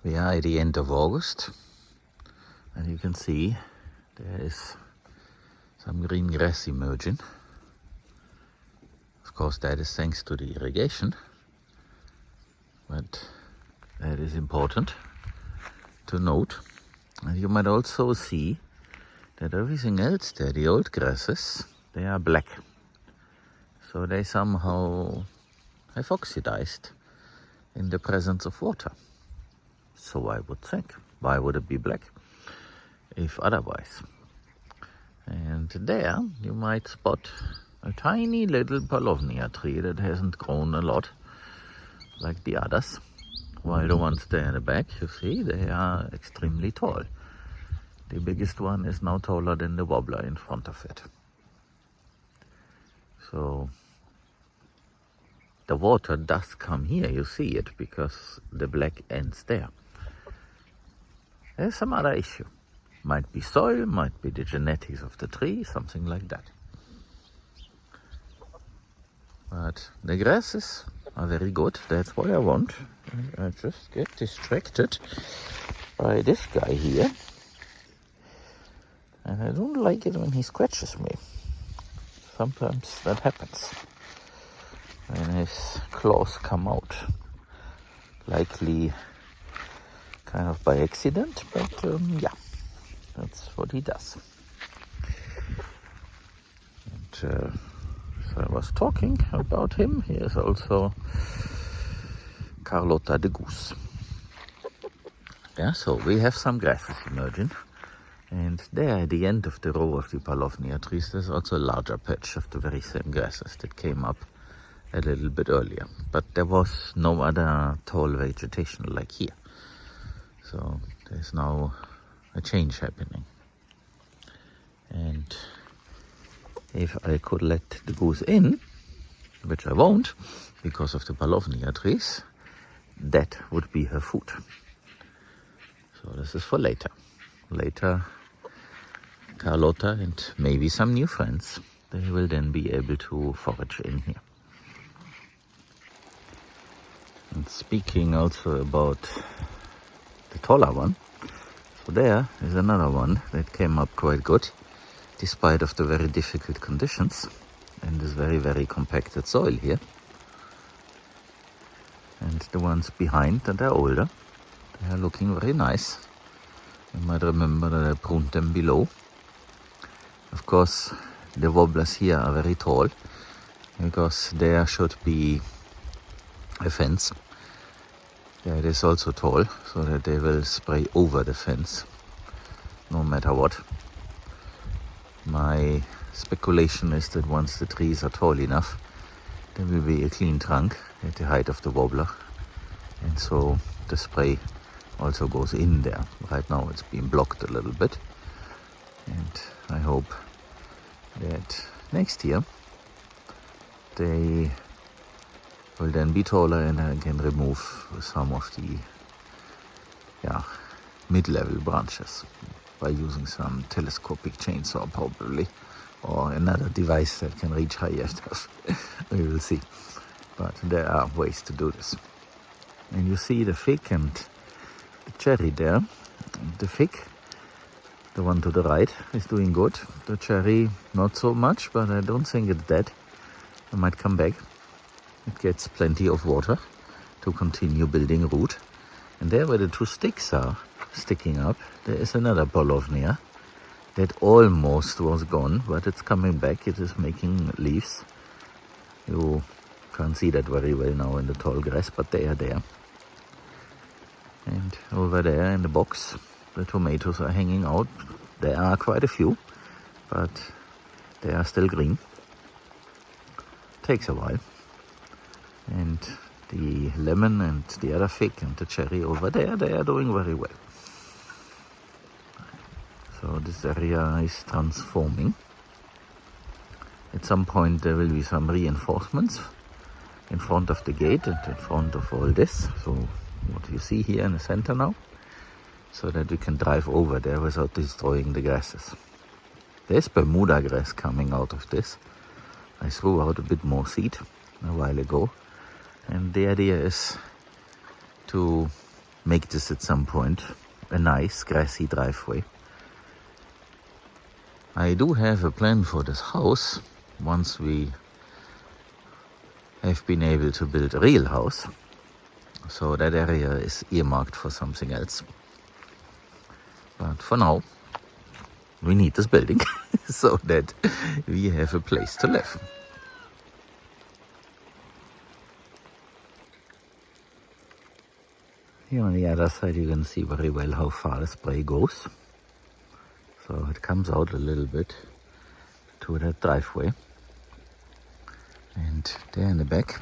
We are at the end of August, and you can see there is some green grass emerging. Of course, that is thanks to the irrigation, but that is important to note. And you might also see that everything else there, the old grasses, they are black. So they somehow have oxidized in the presence of water. So I would think, why would it be black if otherwise? And there you might spot a tiny little palovnia tree that hasn't grown a lot like the others. While the ones there in the back, you see, they are extremely tall. The biggest one is now taller than the wobbler in front of it. So the water does come here, you see it, because the black ends there. There's some other issue. Might be soil, might be the genetics of the tree, something like that. But the grasses are very good, that's what I want. I just get distracted by this guy here. And I don't like it when he scratches me. Sometimes that happens. When his claws come out. Likely kind of by accident, but yeah, that's what he does. And so I was talking about him. Here's also Carlota the goose. Yeah, so we have some grasses emerging. And there at the end of the row of the palovnia trees, there's also a larger patch of the very same grasses that came up a little bit earlier. But there was no other tall vegetation like here. So there's now a change happening. And if I could let the goose in, which I won't, because of the palovnia trees, that would be her food. So this is for later. Later, Carlota and maybe some new friends, they will then be able to forage in here. And speaking also about the taller one, so there is another one that came up quite good, despite of the very difficult conditions and this very, very compacted soil here. And the ones behind that are older, they are looking very nice. You might remember that I pruned them below. Of course, the wobblers here are very tall, because there should be a fence. That is also tall, so that they will spray over the fence, no matter what. My speculation is that once the trees are tall enough, there will be a clean trunk at the height of the wobbler, and so the spray also goes in there. Right now it's being blocked a little bit, and I hope that next year they will then be taller and I can remove some of the mid-level branches by using some telescopic chainsaw probably, or another device that can reach higher stuff. We will see. But there are ways to do this. And you see the fig and the cherry there. The fig, the one to the right, is doing good. The cherry, not so much, but I don't think it's dead. It might come back. It gets plenty of water to continue building root. And there where the two sticks are sticking up, there is another palovnia that almost was gone, but it's coming back. It is making leaves. You can't see that very well now in the tall grass, but they are there. And over there in the box, the tomatoes are hanging out. There are quite a few, but they are still green. Takes a while. And the lemon and the other fig and the cherry over there, they are doing very well. So this area is transforming. At some point there will be some reinforcements in front of the gate and in front of all this. So what you see here in the center now, so that we can drive over there without destroying the grasses. There's Bermuda grass coming out of this. I threw out a bit more seed a while ago. And the idea is to make this at some point a nice grassy driveway. I do have a plan for this house once we have been able to build a real house. So that area is earmarked for something else. But for now, we need this building so that we have a place to live. Here on the other side you can see very well how far the spray goes. So it comes out a little bit to that driveway. And there in the back,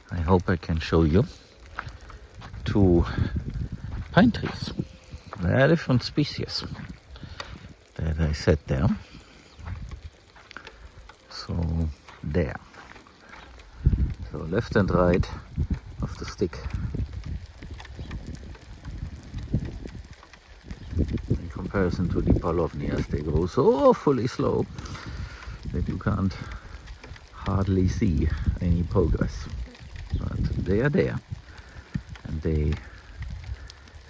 I hope I can show you 2 pine trees. They are different species that I set there. So there. So left and right of the stick. In comparison to the Polovnias, they grow so awfully slow that you can't hardly see any progress. But they are there. And they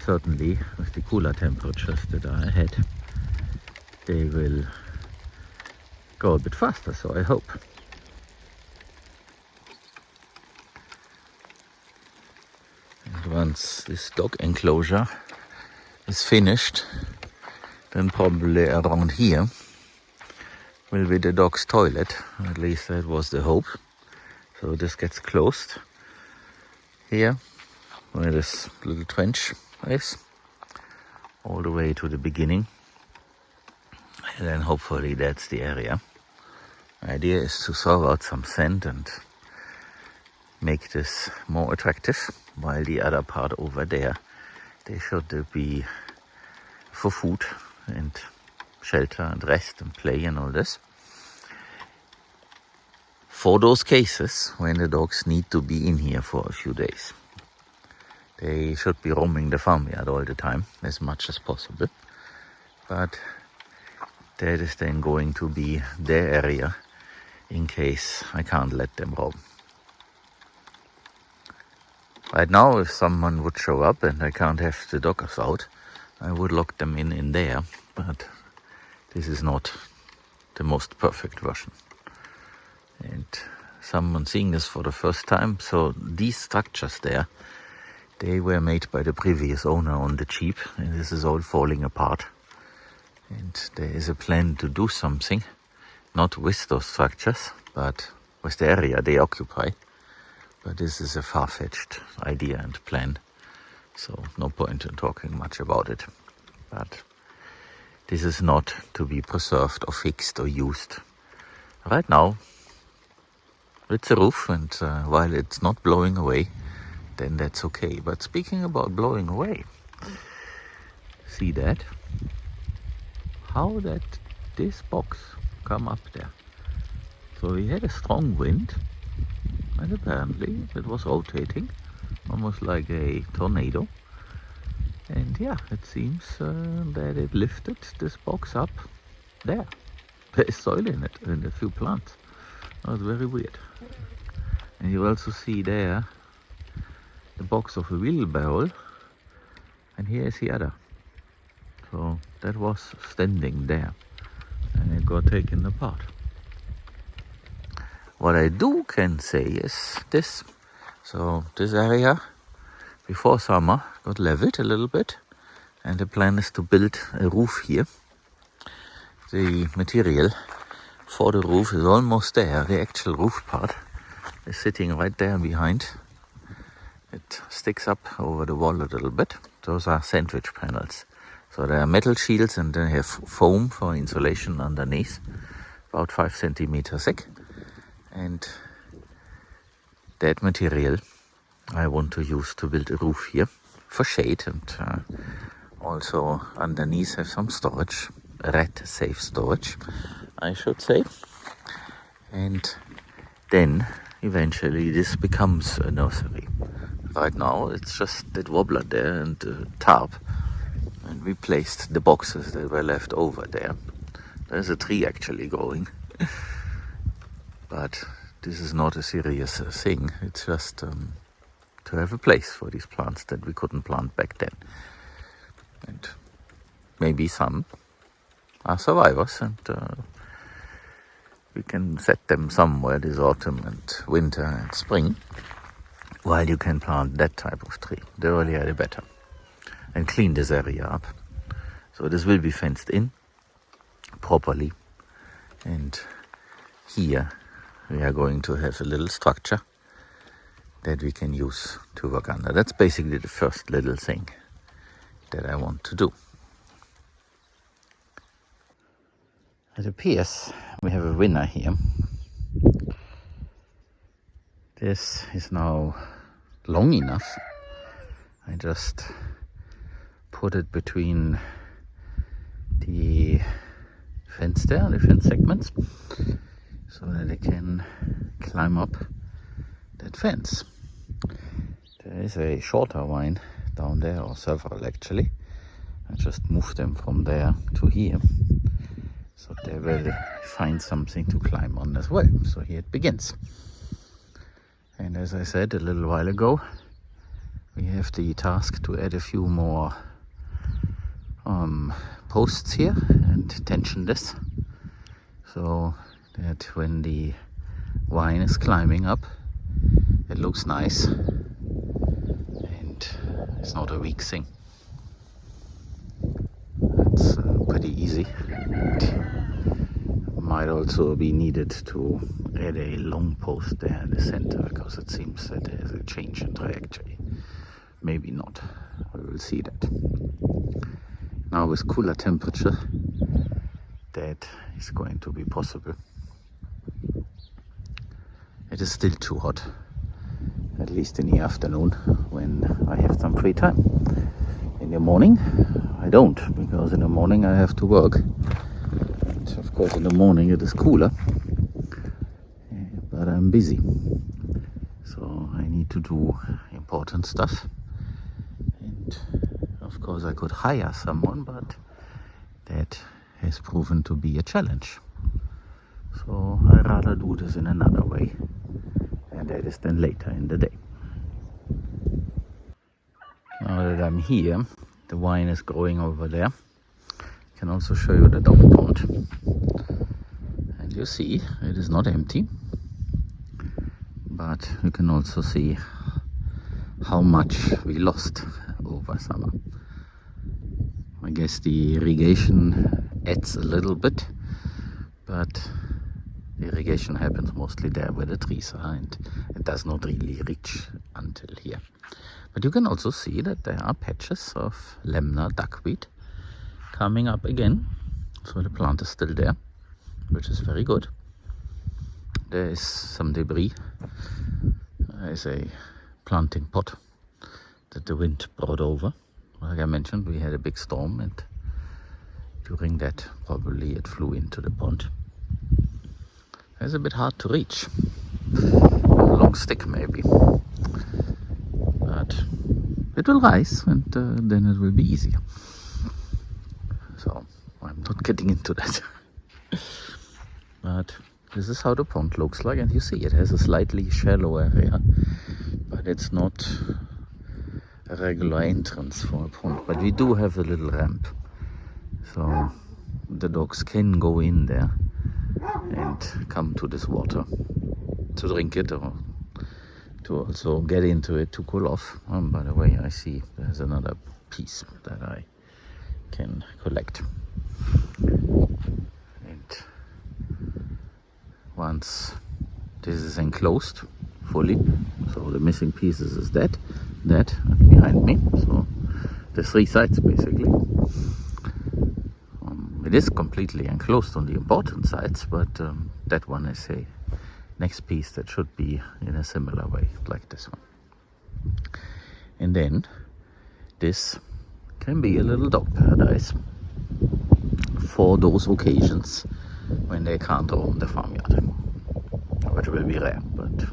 certainly, with the cooler temperatures that are ahead, they will go a bit faster, so I hope. And once this dog enclosure is finished, then probably around here will be the dog's toilet. At least that was the hope. So this gets closed here, where this little trench is, all the way to the beginning. And then hopefully that's the area. The idea is to throw out some sand and make this more attractive, while the other part over there, they should be for food and shelter and rest and play and all this. For those cases when the dogs need to be in here for a few days. They should be roaming the farmyard all the time, as much as possible. But that is then going to be their area in case I can't let them roam. Right now, if someone would show up and I can't have the dogs out, I would lock them in there. But this is not the most perfect version. And someone seeing this for the first time, so these structures there, they were made by the previous owner on the cheap, and this is all falling apart. And there is a plan to do something, not with those structures, but with the area they occupy. But this is a far-fetched idea and plan, so no point in talking much about it. But this is not to be preserved or fixed or used. Right now, it's a roof, and while it's not blowing away, then that's okay. But speaking about blowing away, see that? How that this box come up there. So we had a strong wind, and apparently it was rotating, almost like a tornado. And yeah, it seems that it lifted this box up there. There is soil in it and a few plants. That was very weird. And you also see there the box of a wheelbarrow, and here is the other. So that was standing there, and it got taken apart. What I can say is this. So this area before summer got leveled a little bit, and the plan is to build a roof here. The material for the roof is almost there. The actual roof part is sitting right there behind. It sticks up over the wall a little bit. Those are sandwich panels. So there are metal shields, and they have foam for insulation underneath, about 5 centimeters thick. And that material I want to use to build a roof here for shade, and also underneath have some storage, rat safe storage, I should say. And then eventually this becomes a nursery. Right now it's just that wobbler there and the tarp, and we placed the boxes that were left over there. There's a tree actually growing. But this is not a serious thing. It's just to have a place for these plants that we couldn't plant back then. And maybe some are survivors, and we can set them somewhere this autumn and winter and spring, while you can plant that type of tree. The earlier the better. And clean this area up. So this will be fenced in properly. And here we are going to have a little structure that we can use to work under. That's basically the first little thing that I want to do. It appears we have a winner here. This is now long enough. I just put it between the fence there, the fence segments, so that it can climb up that fence. There is a shorter vine down there, or several actually. I just moved them from there to here, so they will find something to climb on as well. So here it begins. And as I said a little while ago, we have the task to add a few more posts here and tension this, so that when the vine is climbing up, it looks nice and it's not a weak thing. That's pretty easy. Might also be needed to add a long post there in the center, because it seems that there's a change in trajectory. Maybe not. We will see that. Now with cooler temperature, that is going to be possible. It is still too hot, at least in the afternoon when I have some free time. In the morning I don't, because in the morning I have to work. And of course in the morning it is cooler, but I'm busy, so I need to do important stuff. And of course I could hire someone, but that has proven to be a challenge. So I'd rather do this in another way, and that is then later in the day. Now that I'm here, the vine is growing over there. I can also show you the dog pond. And you see, it is not empty, but you can also see how much we lost over summer. I guess the irrigation adds a little bit, but the irrigation happens mostly there where the trees are, and it does not really reach until here. But you can also see that there are patches of lemna duckweed coming up again. So the plant is still there, which is very good. There is some debris. There is a planting pot that the wind brought over. Like I mentioned, we had a big storm, and during that probably it flew into the pond. It's a bit hard to reach. A long stick maybe. But it will rise, and then it will be easier. So I'm not getting into that. But this is how the pond looks like, and you see it has a slightly shallow area, but it's not a regular entrance for a pond. But we do have a little ramp, so the dogs can go in there and come to this water to drink it, or to also get into it to cool off. By the way, I see there's another piece that I can collect. And once this is enclosed fully, so the missing pieces is that behind me, so the three sides basically. It is completely enclosed on the important sides, but that one is a next piece that should be in a similar way, like this one. And then this can be a little dog paradise for those occasions when they can't own the farmyard, which will be rare, but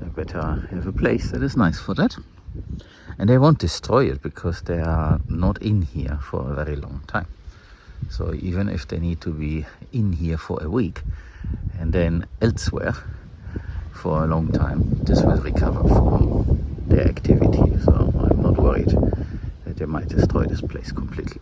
I better have a place that is nice for that. And they won't destroy it, because they are not in here for a very long time. So even if they need to be in here for a week and then elsewhere for a long time, this will recover from their activity. So I'm not worried that they might destroy this place completely.